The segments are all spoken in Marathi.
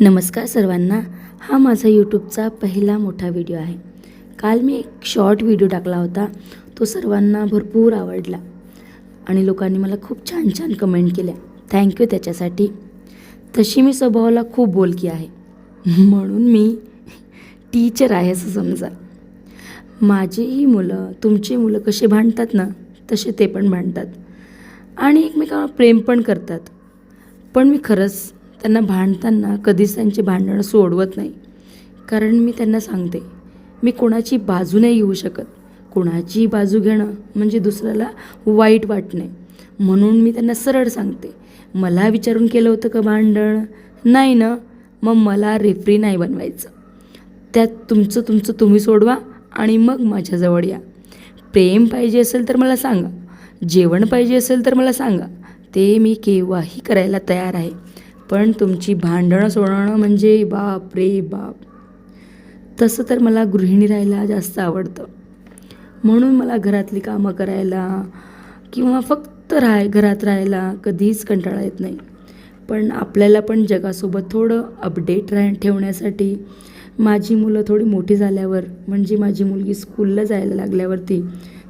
नमस्कार सर्वांना. हा माझा यूट्यूबचा पहिला मोठा व्हिडिओ आहे. काल मी एक शॉर्ट व्हिडिओ टाकला होता. तो सर्वांना भरपूर आवडला आणि लोकांनी मला खूप छान छान कमेंट केल्या. थँक्यू त्याच्यासाठी. तशी मी स्वभावाला खूप बोलकी आहे म्हणून मी टीचर आहे असं समजा. माझीही मुलं तुमची मुलं कसे भांडतात ना तसे ते पण भांडतात आणि एकमेकांवर प्रेम पण करतात. पण मी खरंच त्यांना भांडताना कधीच त्यांचे भांडणं सोडवत नाही. कारण मी त्यांना सांगते, मी कोणाची बाजू नाही घेऊ शकत. कोणाची बाजू घेणं म्हणजे दुसऱ्याला वाईट वाटणे. म्हणून मी त्यांना सरळ सांगते, मला विचारून केलं होतं का भांडण? नाही ना, मग मला रेफरी नाही बनवायचं. त्यात तुमचं तुमचं तुम्ही सोडवा आणि मग माझ्याजवळ या. प्रेम पाहिजे असेल तर मला सांगा, जेवण पाहिजे असेल तर मला सांगा, ते मी केव्हाही करायला तयार आहे. पण तुमची भांडणं सोडवणं म्हणजे बाप रे बाप. तसं तर मला गृहिणी राहायला जास्त आवडतं. म्हणून मला घरातली कामं करायला किंवा फक्त घरात राहायला कधीच कंटाळा येत नाही. पण आपल्याला पण जगासोबत थोडं अपडेट ठेवण्यासाठी माझी मुलं थोडी मोठी झाल्यावर, म्हणजे माझी मुलगी स्कूलला जायला लागल्यावरती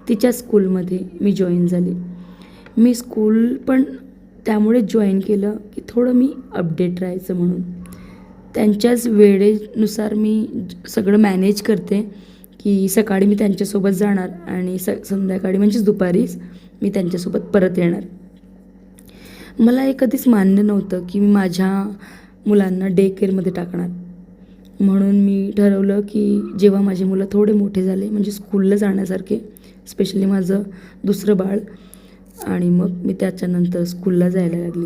तिच्या स्कूलमध्ये मी जॉईन झाले. मी स्कूल पण त्यामुळे जॉईन केलं की थोडं मी अपडेट राहायचं म्हणून. त्यांच्याच वेळेनुसार मी सगळं मॅनेज करते की सकाळी मी त्यांच्यासोबत जाणार आणि संध्याकाळी म्हणजेच दुपारीच मी त्यांच्यासोबत परत येणार. मला हे कधीच मान्य नव्हतं की मी माझ्या मुलांना डे केअरमध्ये टाकणार. म्हणून मी ठरवलं की जेव्हा माझी मुलं थोडे मोठे झाले, म्हणजे स्कूलला जाण्यासारखे, स्पेशली माझं दुसरं बाळ, आणि मग मी त्याच्यानंतर स्कूलला जायला लागली.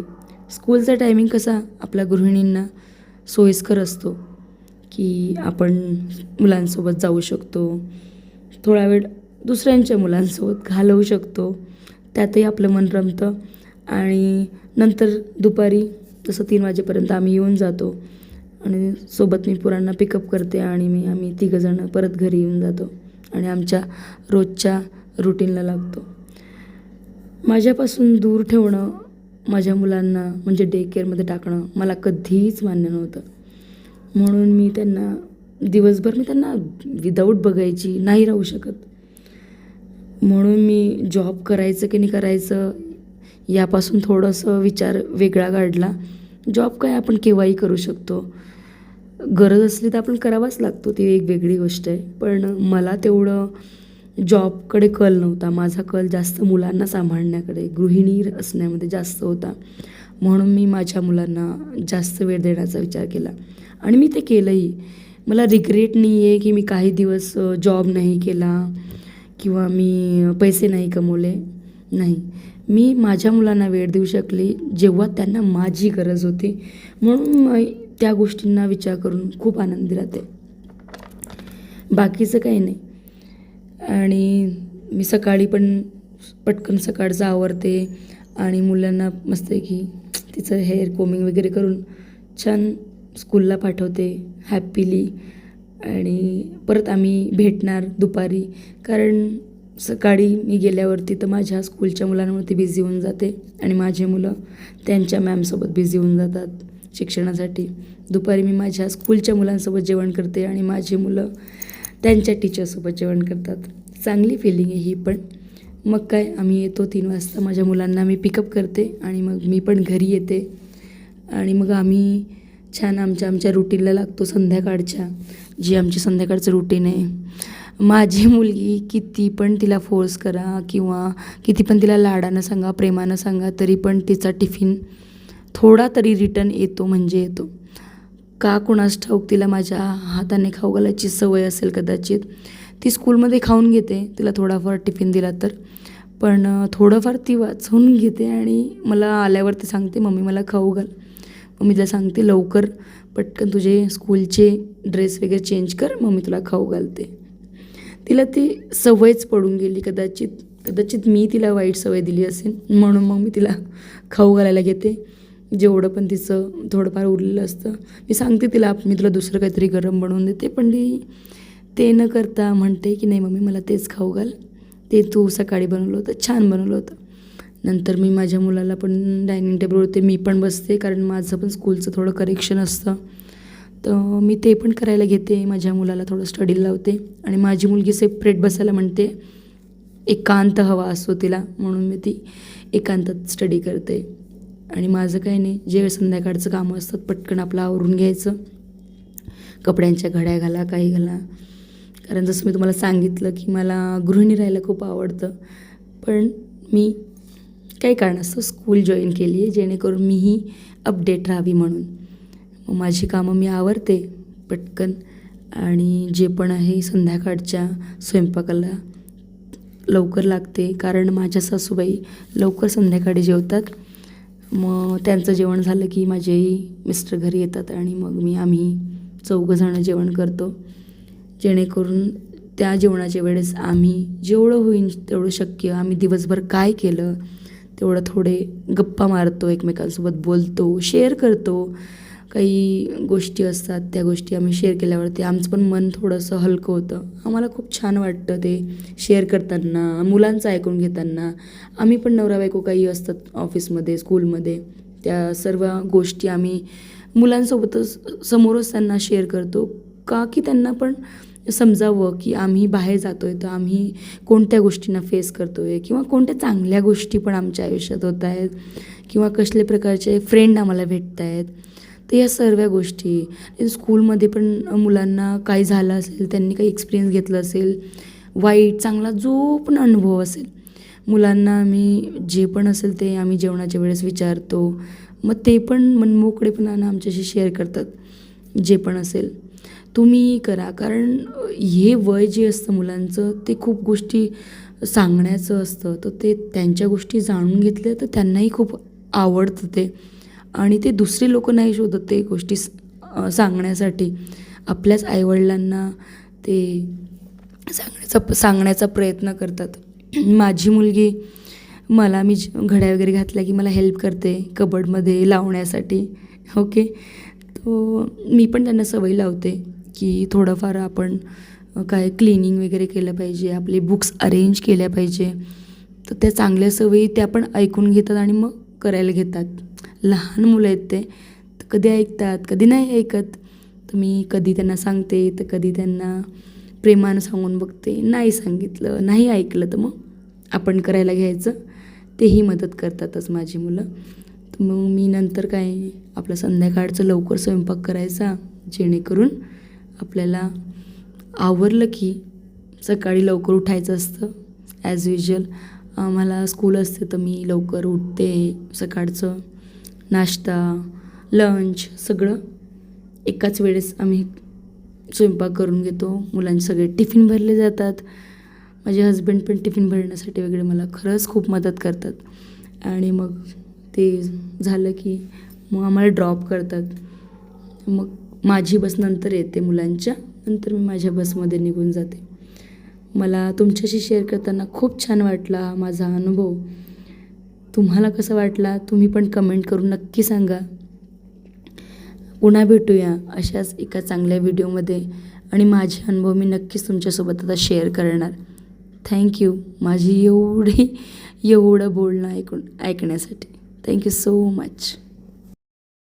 स्कूलचा टायमिंग कसा आपल्या गृहिणींना सोयीस्कर असतो की आपण मुलांसोबत जाऊ शकतो, थोडा वेळ दुसऱ्यांच्या मुलांसोबत घालवू शकतो, त्यातही आपलं मन रमतं. आणि नंतर दुपारी जसं 3 वाजेपर्यंत आम्ही येऊन जातो आणि सोबत मी पोरांना पिकअप करते आणि आम्ही तिघंजणं परत घरी येऊन जातो आणि आमच्या रोजच्या रुटीनला लागतो. माझ्यापासून दूर ठेवणं माझ्या मुलांना, म्हणजे डे केअरमध्ये टाकणं मला कधीच मान्य नव्हतं. म्हणून मी त्यांना दिवसभर विदाऊट बघायची नाही राहू शकत. म्हणून मी जॉब करायचं की नाही करायचं यापासून थोडंसं विचार वेगळा काढला. जॉब काय आपण केव्हाही करू शकतो, गरज असली तर आपण करावाच लागतो, ती एक वेगळी गोष्ट आहे. पण मला तेवढं जॉबकडे कल नव्हता. माझा कल जास्त मुलांना सांभाळण्याकडे, गृहिणी असण्यामध्ये जास्त होता. म्हणून मी माझ्या मुलांना जास्त वेळ देण्याचा विचार केला आणि मी ते केलंही. मला रिग्रेट नाही आहे की मी काही दिवस जॉब नाही केला किंवा मी पैसे नाही कमवले. नाही, मी माझ्या मुलांना वेळ देऊ शकले जेव्हा त्यांना माझी गरज होती. म्हणून त्या गोष्टींना विचार करून खूप आनंदी राहते, बाकीचं काही नाही. आणि मी सकाळी पण पटकन सकाळचं आवरते आणि मुलांना मस्त की तिचं हेअर कोमिंग वगैरे करून छान स्कूलला पाठवते हॅपीली. आणि परत आम्ही भेटणार दुपारी, कारण सकाळी मी गेल्यावरती तर माझ्या स्कूलच्या मुलांवरती बिझी होऊन जाते आणि माझे मुलं त्यांच्या मॅमसोबत बिझी होऊन जातात शिक्षणासाठी. दुपारी मी माझ्या स्कूलच्या मुलांसोबत जेवण करते आणि माझी मुलं त्यांच्या टीचरसोबत जेवण करतात. चांगली फिलिंग आहे ही पण. मग काय, आम्ही येतो 3 वाजता, माझ्या मुलांना मी पिकअप करते आणि मग मी पण घरी येते आणि मग आम्ही छान आमच्या रुटीनला लागतो संध्याकाळच्या, जी आमची संध्याकाळचं रुटीन आहे. माझी मुलगी किती पण तिला फोर्स करा किंवा किती पण तिला लाडानं सांगा, प्रेमानं सांगा, तरी पण तिचा टिफिन थोडा तरी रिटर्न येतो म्हणजे येतो. का कुणास ठाऊक, तिला माझ्या हाताने खाऊ घालायची सवय असेल कदाचित. ती स्कूलमध्ये खाऊन घेते, तिला थोडाफार टिफिन दिला तर, पण थोडंफार ती वाचवून घेते आणि मला आल्यावरती सांगते, मम्मी मला खाऊ घाल. मग मी तिला सांगते, लवकर पटकन तुझे स्कूलचे ड्रेस वगैरे चेंज कर, मग मी तुला खाऊ घालते. तिला ती सवयच पडून गेली कदाचित मी तिला वाईट सवय दिली असेल, म्हणून मग मी तिला खाऊ घालायला घेते. जेवढं पण तिचं थोडंफार उरलेलं असतं मी सांगते तिला, मी तुला दुसरं काहीतरी गरम बनवून देते, पण ती ते न करता म्हणते की नाही मम्मी मला तेच खाऊ घाल, ते तू सकाळी बनवलं होतं, छान बनवलं होतं. नंतर मी माझ्या मुलाला पण डायनिंग टेबलवरती मी पण बसते, कारण माझं पण स्कूलचं थोडं करेक्शन असतं तर मी ते पण करायला घेते. माझ्या मुलाला थोडं स्टडीला लावते आणि माझी मुलगी सेपरेट बसायला म्हणते. एकांत हवा असतो तिला, म्हणून मी ती एकांतात स्टडी करते. आणि माझं काही नाही, जे संध्याकाळचं कामं असतात पटकन आपलं आवरून घ्यायचं. कपड्यांच्या घड्या घाला, काही घाला. कारण जसं मी तुम्हाला सांगितलं की मला गृहिणी राहायला खूप आवडतं. पण मी काही कारणास्तव स्कूल जॉईन केली आहे, जेणेकरून मीही अपडेट राहावी म्हणून. मग माझी कामं मी आवरते पटकन आणि जे पण आहे संध्याकाळच्या स्वयंपाकाला लवकर लागते. कारण माझ्या सासूबाई लवकर संध्याकाळी जेवतात. मग त्यांचं जेवण झालं की माझेही मिस्टर घरी येतात आणि मग आम्ही 4 जणं जेवण करतो. जेणेकरून त्या जेवणाच्या वेळेस आम्ही जेवढं होईल तेवढं शक्य आम्ही दिवसभर काय केलं तेवढं थोडे गप्पा मारतो, एकमेकांसोबत बोलतो, शेअर करतो. काही गोष्टी असतात त्या गोष्टी आम्ही शेअर केल्यावरती आमचं पण मन थोडंसं हलकं होतं. आम्हाला खूप छान वाटतं ते शेअर करताना, मुलांचं ऐकून घेताना. आम्ही पण नवरा बायको काही असतात ऑफिसमध्ये, स्कूलमध्ये, त्या सर्व गोष्टी आम्ही मुलांसोबतच समोरच त्यांना शेअर करतो. का की त्यांना पण समजावं की आम्ही बाहेर जातो आहे तर आम्ही कोणत्या गोष्टींना फेस करतो आहे किंवा कोणत्या चांगल्या गोष्टी पण आमच्या आयुष्यात होत आहेत किंवा कसले प्रकारचे फ्रेंड आम्हाला भेटत आहेत. तर या सर्व गोष्टी स्कूलमध्ये पण मुलांना काही झालं असेल, त्यांनी काही एक्सपिरियन्स घेतलं असेल, वाईट चांगला जो पण अनुभव असेल, मुलांना आम्ही जे पण असेल ते आम्ही जेवणाच्या वेळेस विचारतो. मग ते पण मनमोकळेपणानं आमच्याशी शेअर करतात जे पण असेल. तुम्ही करा, कारण हे वय जे असतं मुलांचं ते खूप गोष्टी सांगण्याचं असतं. तर ते त्यांच्या गोष्टी जाणून घेतल्या तर त्यांनाही खूप आवडतं ते आणि ते दुसरे लोक नाही शोधत ते गोष्टी सांगण्यासाठी. आपल्याच आईवडिलांना ते सांगण्याचा प्रयत्न करतात. माझी मुलगी मला मी घड्या वगैरे घातल्या की मला हेल्प करते कबडमध्ये लावण्यासाठी. ओके, तो मी पण त्यांना सवय लावते की थोडंफार आपण काय क्लिनिंग वगैरे केलं पाहिजे, आपले बुक्स अरेंज केल्या पाहिजे. तर त्या चांगल्या सवयी त्या पण ऐकून घेतात आणि मग करायला घेतात. लहान मुलं आहेत ते, तर कधी ऐकतात कधी नाही ऐकत. तर मी कधी त्यांना सांगते तर कधी त्यांना प्रेमानं सांगून बघते. नाही सांगितलं, नाही ऐकलं तर मग आपण करायला घ्यायचं. तेही मदत करतातच माझी मुलं. तर मग मी नंतर काय आपलं संध्याकाळचं लवकर स्वयंपाक करायचा, जेणेकरून आपल्याला आवरलं की सकाळी लवकर उठायचं असतं. ॲज युज्युअल आम्हाला स्कूल असते तर मी लवकर उठते. सकाळचं नाश्ता, लंच सगळं एकाच वेळेस आम्ही स्वयंपाक करून घेतो. मुलांचे सगळे टिफिन भरले जातात. माझे हस्बंड पण टिफिन भरण्यासाठी वगैरे मला खरंच खूप मदत करतात. आणि मग ते झालं की मग आम्हाला ड्रॉप करतात. मग माझी बस नंतर येते, मुलांच्या नंतर मी माझ्या बसमध्ये निघून जाते. मला तुमच्याशी शेअर करताना खूप छान वाटला हा माझा अनुभव. तुम्हाला कसा वाटला तुम्ही पण कमेंट करून नक्की सांगा. पुन्हा भेटूया अशाच एका चांगल्या व्हिडिओमध्ये आणि माझे अनुभव मी नक्कीच तुमच्यासोबत आता शेअर करणार. थँक्यू माझी एवढं बोलणं ऐकण्यासाठी. Thank you so much.